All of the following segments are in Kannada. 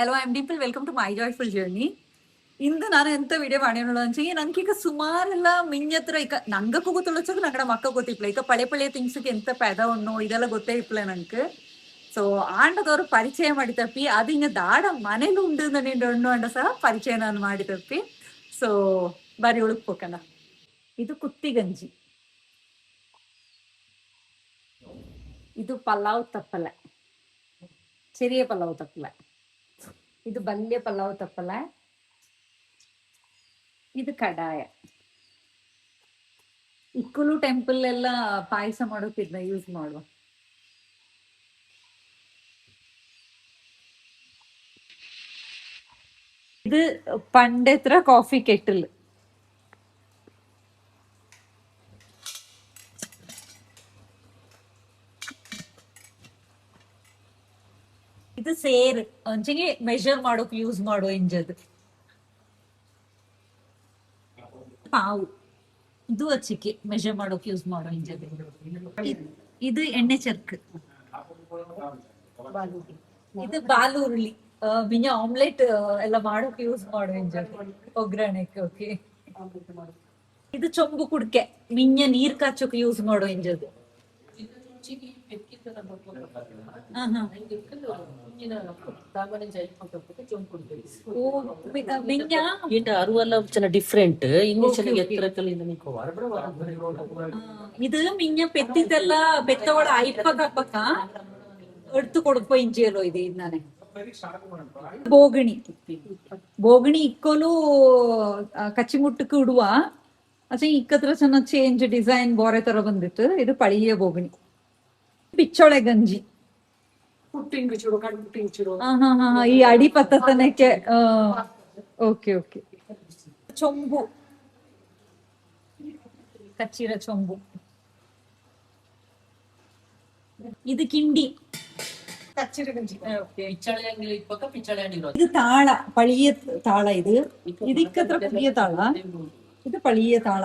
Hello I am Dimple, welcome to my joyful journey. ಇಂದು ನಾನು ಎಂತ ವಿಡಿಯೋ ಮಾಡ್ಯಾನಲ್ಲ ಅಂಚಿ ನಂಗೆ ಈಗ ಸುಮಾರೆಲ್ಲ ಮಿಂಜತ್ರ ಈಗ ನಂಗಕ್ಕೂ ಗೊತ್ತೊಳಚದು ನಂಗಡ ಮಕ್ಕ ಗೊತ್ತಿಪ್ಲ ಈಗ ಪಳೆ ಪಳೆ ಥಿಂಗ್ಸ್ಗೆ ಎಂತ ಪೆದ ಉಣ್ಣು ಇದೆಲ್ಲ ಗೊತ್ತೇ ಇಪ್ಲ ನಂಗೆ. ಸೊ ಆಂಡದವ್ರು ಪರಿಚಯ ಮಾಡಿ ತಪ್ಪಿ ಅದು ಹಿಂಗ ದಾಡ ಮನೇಲಿ ಉಂಡು ನೀನು ಉಣ್ಣು ಅಂಡ ಸಹ ಪರಿಚಯ ನಾನು ಮಾಡಿ ತಪ್ಪಿ. ಸೊ ಬಾರಿ ಉಳುಕ್ಬೇಕಲ್ಲ. ಇದು ಕುತ್ತಿ ಗಂಜಿ, ಇದು ಪಲಾವ್ ತಪ್ಪಲ, ಚೆರಿಯ ಪಲಾವ್ ತಪ್ಪಲ, ಇದು ಬಲ್ಯ ಪಲಾವ್ ತಪ್ಪಲ, ಇದು ಕಡಾಯ. ಇಕ್ಕುಲು ಟೆಂಪಲ್ ಎಲ್ಲ ಪಾಯಸ ಮಾಡೋಕಿದ್ನ ಯೂಸ್ ಮಾಡುವ. ಇದು ಪಂಡೆತ್ರ ಕಾಫಿ ಕೆಟಲ್. ಇದು ಸೇರ್ ಒಂಚಿಗೆ ಮೆಜರ್ ಮಾಡೋಕ್ ಯೂಸ್ ಮಾಡೋ ಇಂಜದು. ಪಾವು ಇದು ಹಚ್ಚಿಕೆ ಮೆಜರ್ ಮಾಡೋಕ್ ಯೂಸ್ ಮಾಡೋ ಇಂಜದು. ಇದು ಎಣ್ಣೆ ಚರ್ಕ್. ಇದು ಬಾಲೂರುಳಿ ಮಿಂಜ ಆಮ್ಲೆಟ್ ಎಲ್ಲ ಮಾಡೋಕ್ ಯೂಸ್ ಮಾಡೋ ಇಂಜದು ಒಗ್ಗರಣೆಗೆ. ಓಕೆ, ಇದು ಚೊಂಬು ಕುಡ್ಕೆ ಮಿಂಜ ನೀರ್ ಕಾಚೋಕ್ ಯೂಸ್ ಮಾಡೋ ಇಂಜದು. ಡಿಫ್ರೆಂಟ್ ಇದು ಮಿಂಜ ಪೆತ್ತಿದ್ದೆಲ್ಲ ಪೆತ್ತವಳ ಐಪ್ಪಕ್ಕ എടുത്തു കൊടുക്കോ ഇഞ്ചിയല്ലോ ഇത് ഇന്നാനെ. ಬೋಗಣಿ ಇಕ್ಕೋಲು ಕಚ್ಚಿಮುಟ್ಟಕ್ಕೆ ಇಡುವ ಅಚ್ಚ ಇಕ್ಕತ್ರ ಚೆನ್ನ ಚೇಂಜ್ ಡಿಸೈನ್ ಬೋರೆ ತರ ಬಂದಿತ್ತು. ಇದು ಪಳಿಯ ಬೋಗಣಿ. ಪಿಚ್ಚೋಳೆ ಗಂಜಿ, ಈ ಅಡಿ ಪತ್ತತನಕ್ಕೆ. Okay okay. ಚೊಂಬು, ಕಚ್ಚಿರ ಚೊಂಬು. ಇದು ಕಿಂಡಿ, ಇದು ತಾಳ, ಪಳಿಯ ತಾಳ. ಇದು ಇದಕ್ಕತ್ರ ಪುದಿಯ ತಾಳ, ಇದು ಪಳಿಯ ತಾಳ.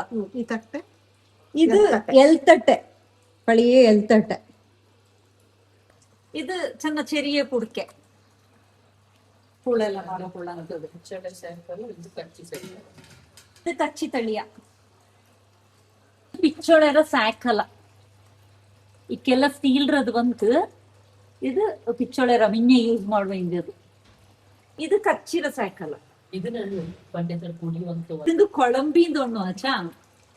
ಇದು ಎಲ್ತಟ್ಟೆ, ಪಳಿಯ ಎಲ್ತಟ್ಟೆ. ಇದು ಚೆನ್ನ ಚೆರಿಯ ಕುಡ್ಕೆ ಪುಳೆಲ್ಲ ಮಾಡೋ ಪುಳ ಅಂತದ್ದು. ಇದು ಕಚ್ಚಿ ತಳಿಯ ಪಿಚ್ಚೋಳೆರ ಸ್ಯಾಕಲ ಇಕ್ಕೆಲ್ಲ ಸ್ಟೀಲ್ ರದ್ದು ಬಂತು. ಇದು ಪಿಚ್ಚೋಳೆರ ಮಿಂಜ ಯೂಸ್ ಮಾಡುವ ಇಂಜದು. ಇದು ಕಚ್ಚಿರ ಸ್ಯಾಕಲ. ಇದು ಕೊಳಂಬಿಂದು ಒಣ್ಣು ಆಚಾ.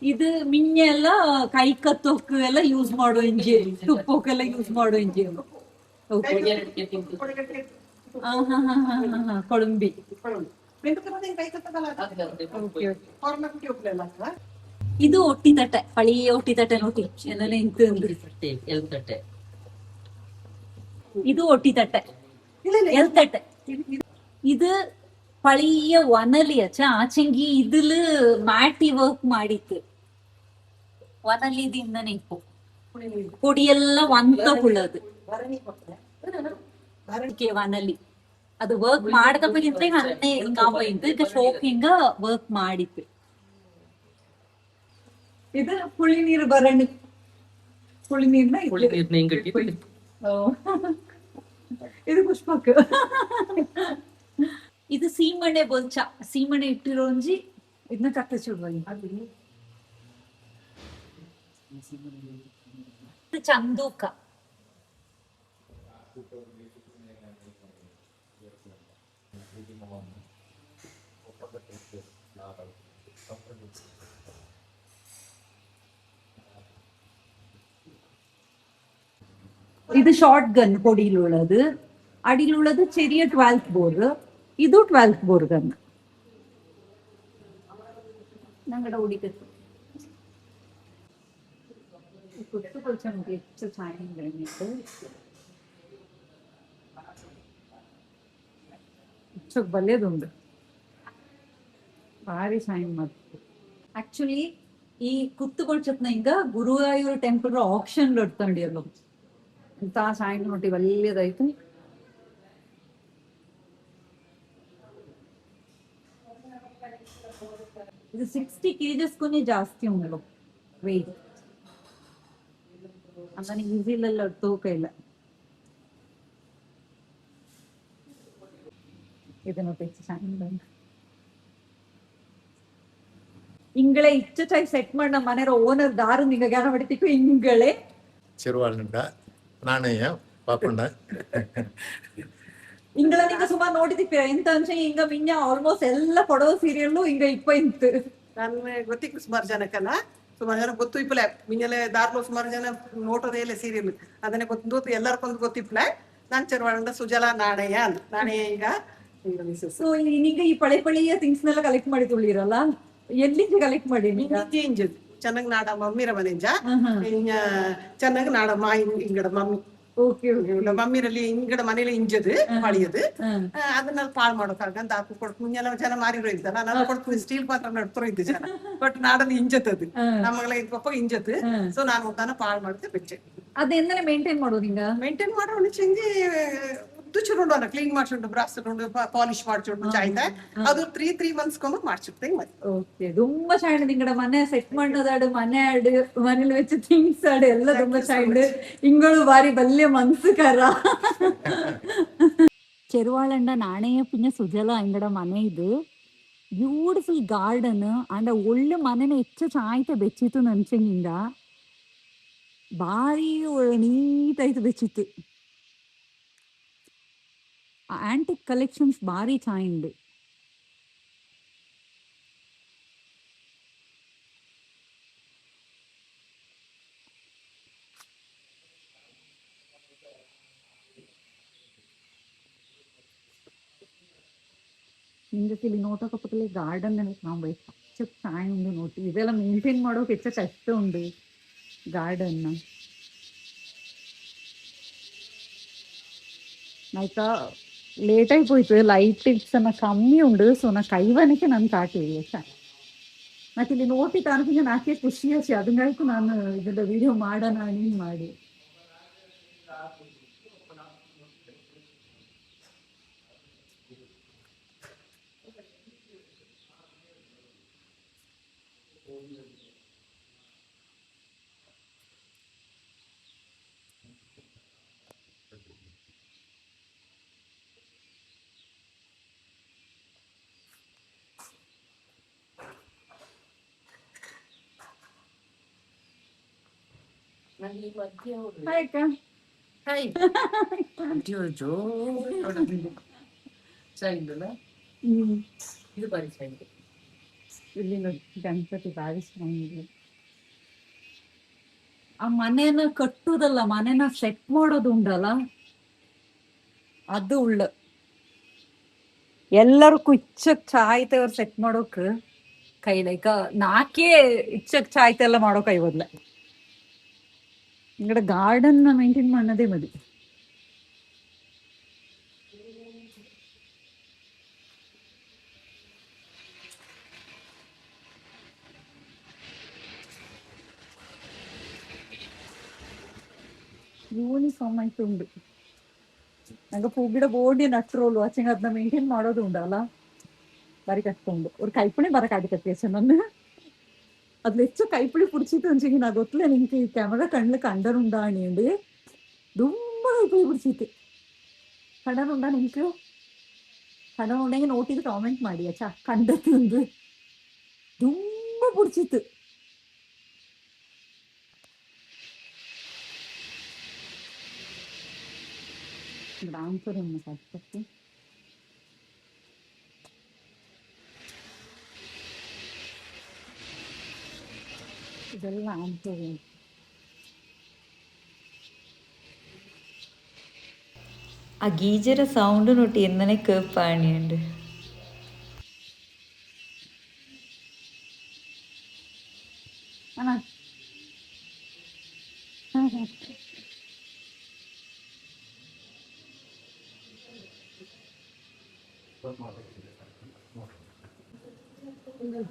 ಇದು ಮಿಂಜ ಎಲ್ಲ ಕೈ ಕತ್ತೋಕ್ ಎಲ್ಲ ಯೂಸ್ ಮಾಡೋ ಇಂಜಿ, ತುಪ್ಪಕ್ಕೆಲ್ಲ ಯೂಸ್ ಮಾಡೋ ಇಂಜಿ. ಕೊಳಂಬಿ. ಇದು ಒಟ್ಟಿ ತಟ್ಟೆ, ಪಳಿಯ ಒಟ್ಟಿ ತಟ್ಟೆ ನೋಡಿ ಎಲ್ಲ ಎಲ್ತಟ್ಟೆ. ಇದು ಒಟ್ಟಿ ತಟ್ಟೆ, ಎಲ್ತಟ್ಟೆ. ಇದು ಪಳಿಯ ಒನಲಿ ಅಚ್ಚ ಆಚೆಂಗಿ ಇದಿಲ್ ಮ್ಯಾಟಿ ವರ್ಕ್ ಮಾಡಿತ್ತು. ಒನಲಿದಿಂದನೇ ಇಪ್ಪು பொடியெಲ್ಲ ಒಂದ ಹುಳದು ವನಲಿ ಅದು ವರ್ಕ್ ಮಾಡದಪ್ಪಿದ್ರೆ ಹನ್ನೆ ಕಾಂಬೈಂದು ಈಗ ಶೋಕಿಂಗ ವರ್ಕ್ ಮಾಡಿತ್ತು. ಇದು ಪುಳಿ ನೀರು ಭರಣಿ, ಪುಳಿ ನೀರ್ನ ಇದು ಪುಷ್ಪಕ್. ಇದು ಸೀಮಣೆ ಬೊಲ್ಚ, ಸೀಮಣೆ ಇಟ್ಟಿರೋಂಜಿ ಇದನ್ನ ಕತ್ತಚಿಡುವ. ಇದು ಚಂದೂಕ. ಇದು ಶಾರ್ಟ್ ಗನ್ പൊടിയിലുള്ളത്. അടിയിലുള്ളത് ചെറിയ 12th ബോർ. ಇದು 12th ബോർ ಗನ್. ഞങ്ങളുടെ ഓടിക്കത്ത് കുത്തു പൊളിച്ചാൽ നമുക്ക് ഏറ്റവും ചായം കഴിഞ്ഞിട്ട് ಬಲ್ಯದುಂಡು ಭಾರಿ ಸಾಯಂ ಮಾಡ್ತು. ಆಕ್ಚುಲಿ ಈ ಕುತ್ತು ಕೊಳ್ಚತ್ನ ಹಿಂಗ ಗುರುವಾಯೂರು ಟೆಂಪಲ್ ಆಕ್ಷನ್ ಇಡ್ತಂಡಿಯಲ್ಲ ಅಂತ ಸಾಯಂ ನೋಡಿ ಒಳ್ಳೆದಾಯ್ತು. ಇದು 60 kgs ಜಾಸ್ತಿ ಉಂಟು ವೆಯ್ಟ್. അങ്ങനെ ഈസിയിലല്ല തൂക്കമില്ല. ಇದು ನೋಡಿ ಚಂದ ಇಂಗಳೇ ಇಚ್ಚ ಟೈಪ್ ಸೆಟ್ ಮಾಡಿ ನಮ್ಮ ಮನೆಯ ಓನರ್ ದಾರು ನಿಂಗ ಜ್ಞಾನ ಪಡಿತಿಕ್ಕು ಇಂಗಳೇ ചെറുവാളുണ്ട നാണയം പാപ്പുണ്ട ಇಂಗಳ ನಿಂಗ ಸುಮಾರು ನೋಡಿದಿಪ್ಪಿ ಎಂತ ಅಂಚೆ ಹಿಂಗ ಮಿಂಜ ಆಲ್ಮೋಸ್ಟ್ ಎಲ್ಲ ಕೊಡೋ ಸೀರಿಯಲ್ಲು ಹಿಂಗ ಇಪ್ಪ ಇಂತು ನಾನು ಗೊತ್ತಿತ್ತು ಸುಮಾರು ಜನಕ್ಕಲ್ಲ ಸುಮಾರು ಜನ ಗೊತ್ತು ಇಪ್ಪಲೆ ಮಿಂಜಲೆ ದಾರ್ಲು ಸುಮಾರು ಜನ ನೋಟೋದೇ ಇಲ್ಲ ಸೀರಿಯಲ್ ಅದನ್ನೇ ಗೊತ್ತು ಎಲ್ಲರಿಗೊಂದು ಗೊತ್ತಿಪ್ಪಲೆ ನಾನು ಚೆರುವಾಳಂದ ಸುಜಲಾ ನಾಣಯ್ಯ ಅಂತ ನಾಣಯ್ಯ ಈಗ ಮಿಸಸ್ ಸೊ ನಿಂಗ ಈ ಪಳೆ ಪಳೆಯ ಥಿಂಗ್ಸ್ ನೆಲ್ಲ ಕಲೆಕ್ಟ್ ಮಾಡಿ ತುಳಿರಲ್ಲ ಎಲ್ಲಿಂದ ಕಲೆಕ್ಟ್ ಮಾಡಿ ನಿಂಗ ಇಂಜದ್ ಚೆನ್ನಾಗಿ ನಾಡ ಮಮ್ಮಿರ ಮನೆಂಜ ಚೆನ್ನಾಗಿ ನಾಡ ಮಾ ಇಂಗಡ ಮಮ್ಮಿ ಓಕೆ ಓಕೆ ಮಮ್ಮಿರಲ್ಲಿ ಇಂಗಡ ಮನೇಲಿ ಇಂಜದು ಮಳಿಯದು ಅದನ್ನ ಪಾಳು ಮಾಡೋಕಾಗ ಅಂತ ಹಾಕು ಕೊಟ್ಟು ಮುಂಜಾನೆ ಜನ ಮಾರಿರೋ ಇದ್ದಲ್ಲ ನಾನು ಕೊಡ್ತೀನಿ ಸ್ಟೀಲ್ ಪಾತ್ರ ನಡ್ತರೋ ಇದ್ದು ಜನ ಬಟ್ ನಾಡಲ್ಲಿ ಇಂಜತ್ತದು ನಮ್ಮಗಳ ಪಪ್ಪ ಇಂಜತ್ತು ಸೊ ನಾನು ಒದ್ದಾನ ಪಾಳು ಮಾಡ್ತೆ ಬೆಚ್ಚೆ ಅದೆಂದಲೇ ಮೇಂಟೈನ್ ಮಾಡೋದು ಹಿಂಗ ಮೇಂಟೈನ್ ಮಾಡೋಣ ಚೆಂಗಿ ದುಚ್ಚುಂಡು ಅನ್ನ ಕ್ಲೀನ್ ಮಾಡ್ಸುಂಡು ಬ್ರಾಸ್ ಉಂಡು ಪಾಲಿಶ್ ಮಾಡ್ಸುಂಡು ಚಾಯ್ತಾ ಅದು 3 months ಕೊಮ್ಮ ಮಾಡ್ಸುತ್ತೇವೆ ಮತ್ತೆ ಓಕೆ ತುಂಬಾ ಚೈಂಡ್ ನಿಂಗಡ ಮನೆ ಸೆಟ್ ಮಾಡೋದಾಡು ಮನೆ ಆಡು ಮನೇಲಿ ವೆಚ್ಚ ಥಿಂಗ್ಸ್ ಆಡು ಎಲ್ಲ ತುಂಬಾ ಚೈಂಡ್ ಇಂಗಳು ಬಾರಿ ಬಲ್ಯ ಮನ್ಸುಕರ ചെറുവാളണ്ട നാണയ പിന്നെ സുജല എങ്കട മന ഇത് ಬ್ಯೂಟಿಫುಲ್ ಗಾರ್ಡನ್ ಅಂಡ ಒಳ್ಳೆ ಮನೆನ ಹೆಚ್ಚು ಚಾಯ್ತ ಬೆಚ್ಚಿತ್ತು ನನ್ಸಂಗಿಂದ ಭಾರಿ ನೀಟಾಯ್ತು ಬೆಚ್ಚಿತ್ತು ಆಂಟಿಕ್ ಕಲೆಕ್ಷನ್ಸ್ ಭಾರಿ ಚಾಯಿಂಡು ನಿಂಗೆ ಇಲ್ಲಿ ನೋಟೋಕೆ ಪಕ್ಕದಲ್ಲಿ ಗಾರ್ಡನ್ ನಾವು ಹೆಚ್ಚು ಚಾಯ್ ಉಂಡು ನೋಟಿ ಇದೆಲ್ಲ ಮೇಂಟೈನ್ ಮಾಡೋಕೆ ಹೆಚ್ಚು ಕಷ್ಟ ಉಂಡು ಗಾರ್ಡನ್ನ ನಾಯ್ಕ ಲೇಟ್ ಆಯ್ತು ಲೈಟಿಂಗ್ಸ್ ಅನ್ನ ಕಮ್ಮಿ ಉಂಡು ಸೊ ನಾ ಕೈವನಕ್ಕೆ ನಾನು ಕಾಟಿಲ್ಲ ನಾಕ್ ಇಲ್ಲಿ ನೋಟಿ ತಾನಕಿಂಗ ನಾಕೆ ಖುಷಿ ಆಚೆ ಅದಂಗಾಯ್ತು ನಾನು ಇದೆಲ್ಲ ವಿಡಿಯೋ ಮಾಡೋಣ ನೀನ್ ಮಾಡಿ ನನಗೆ ಈ ಮಧ್ಯೆ ಹೋಗ್ಲಿ. ಹಾಯ್ ಅಕ್ಕ ಹಾಯ್ ಅಯ್ಯೋ ಜೋ ಚೆನ್ನಾಗಿದ್ದಲ್ಲ ಇದು ಬಾರಿ ಚೆನ್ನಾಗಿದೆ ಇಲ್ಲಿ ನೋಡಿ ಗಣಪತಿ ಭಾರಿ ಚೆನ್ನಾಗಿದೆ ಆ ಮನೆನ ಕಟ್ಟುದಲ್ಲ ಮನೆನ ಸೆಟ್ ಮಾಡೋದು ಉಂಡಲ್ಲ ಅದು ಉಳ್ಳ ಎಲ್ಲರಿಗೂ ಇಚ್ಚಕ್ ಚಾಯ್ತವ್ರು ಸೆಟ್ ಮಾಡೋಕ್ ಕೈಲೈಕ ನಾಕೇ ಇಚ್ಚಕ್ ಚಾಯ್ತ ಎಲ್ಲ ಮಾಡೋಕ್ ಐವದ್ಲ ಇಂಗಡ ಗಾರ್ಡನ್ ಮೇಂಟೈನ್ ಮಾಡದೇ ಮದಿ ಯೂನಿಫಾರ್ಮ್ ಆಯ್ತು ಉಂಡು ನಂಗೆ ಪೂಗಿಡ ಬೋರ್ಡಿ ನಟ್ರೋಲು ಅಚ್ಚಂಗ ಅದನ್ನ ಮೇಂಟೈನ್ ಮಾಡೋದು ಉಂಡಲ್ಲ ಬಾರಿ ಕಷ್ಟ ಉಂಡು ಅವ್ರು ಕೈಪುಣಿ ಬರಕಾಡಿಕತ್ತೆ ನನ್ನ ಅದ್ಲ ಹೆಚ್ಚು ಕೈಪುಳಿ ಪುಡಿಚಿತ್ತು ಅಂಚೆಗೆ ನಾ ಗೊತ್ತಲೇ ನಿಂಗೆ ಈ ಕ್ಯಾಮರಾ ಕಣ್ಣಿಗೆ ಕಂಡನುಂಡ ಅಣಿಯಂಡು ತುಂಬ ಕೈಪುಳಿ ಪುಡಿಚಿತ್ತು ಕಂಡನುಂಡ ನಿಂಗೆ ಕಂಡನುಂಡೆಗೆ ನೋಟಿದ್ದು ಕಾಮೆಂಟ್ ಮಾಡಿ ಅಚ್ಚಾ ಕಂಡದ್ದು ತುಂಬ ಪುಡಿಚಿತ್ತು ಆನ್ಸರ್ ഒന്ന് കഷ്ടപ്പെട്ട് ഇതെല്ലാം ആൻസർ ಆ ಗೀಜರ ಸೌಂಡ್ ನೋಟಿ ಎಂದನೇ ಕೇಳ್ಪಾಣಿಯುಂಡು ಅಣ್ಣ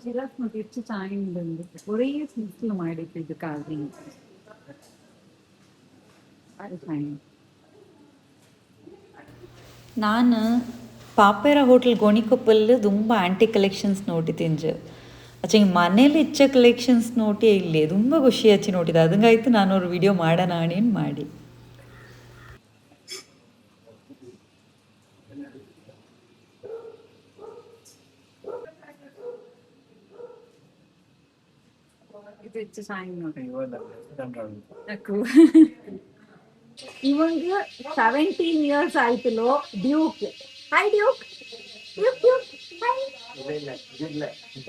ಜಿರಾಫ್ ನೋಡಿ ಎಷ್ಟು ಚೆನ್ನಾಗಿ ಒರೇ ಸಿಂಪಲ್ ಮಾಡಿತ್ತು ಇದು ಕಾರ್ವಿಂಗ್ ಅದು ಚೆನ್ನಾಗಿ ನಾನು ಪಾಪೇರ ಹೋಟೆಲ್ ಗೋಣಿಕೊಪ್ಪಲ್ಲಿ ತುಂಬ ಆಂಟಿ ಕಲೆಕ್ಷನ್ಸ್ ನೋಟಿ ತಿಂಜು ಅಚ್ಚಂಗೆ ಮನೇಲಿ ಇಚ್ಚ ಕಲೆಕ್ಷನ್ಸ್ ನೋಟಿ ಇಲ್ಲಿ ತುಂಬ ಖುಷಿ ಹಚ್ಚಿ ನೋಟಿದೆ ಅದಂಗಾಯ್ತು ನಾನು ಅವ್ರ ವಿಡಿಯೋ ಮಾಡೋಣ ಅಣೇನು ಮಾಡಿ ನೋಟಿದ್ದು ಹೆಚ್ಚು ಸಾಂಗ್ ನೋಡಿ ಇವಲ್ಲ ಗಂಡ್ರಾಳು. నాకు ಇವಂಗ 17 ಇಯರ್ಸ್ ಆಯ್ತಲೋ Duke hi Duke Duke Duke hi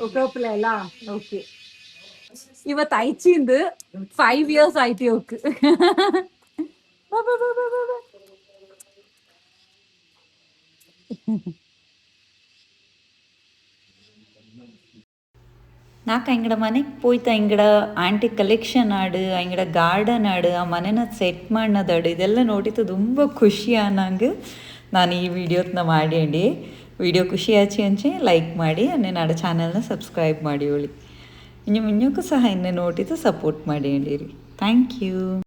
ಒಕ್ಕಪ್ಲೆ ಅಲ್ಲ ಓಕೆ ಇವತ್ತು ಐಚಿಂದು 5 ಇಯರ್ಸ್ ಆಯ್ತು ಇವಕ್ಕೆ ಬಾ ಬಾ ಬಾ ಬಾ ಬಾ ಬಾ. ನಾಲ್ಕು ಅಂಗಡ ಮನೆಗೆ ಪೋಯ್ತು ಅಂಗಡ ಆಂಟಿ ಕಲೆಕ್ಷನ್ ಆಡು ಅಂಗಡ ಗಾರ್ಡನ್ ಆಡು ಆ ಮನೆನ ಸೆಟ್ ಮಾಡದಾಡು ಇದೆಲ್ಲ ನೋಡಿದ್ದು ತುಂಬ ಖುಷಿ ಅನ್ನಂಗೆ ನಾನು ಈ ವಿಡಿಯೋನ ಮಾಡಿ ವಿಡಿಯೋ ಖುಷಿ ಆಚೆ ಅಂಚೆ ಲೈಕ್ ಮಾಡಿ ಅನ್ನೆ ನಾಡ ಚಾನಲ್ನ ಸಬ್ಸ್ಕ್ರೈಬ್ ಮಾಡಿ ಒಳಿ ಇನ್ನೂ ಸಹ ಇನ್ನೇ ನೋಟಿದ್ದು ಸಪೋರ್ಟ್ ಮಾಡಿ ಥ್ಯಾಂಕ್ ಯು.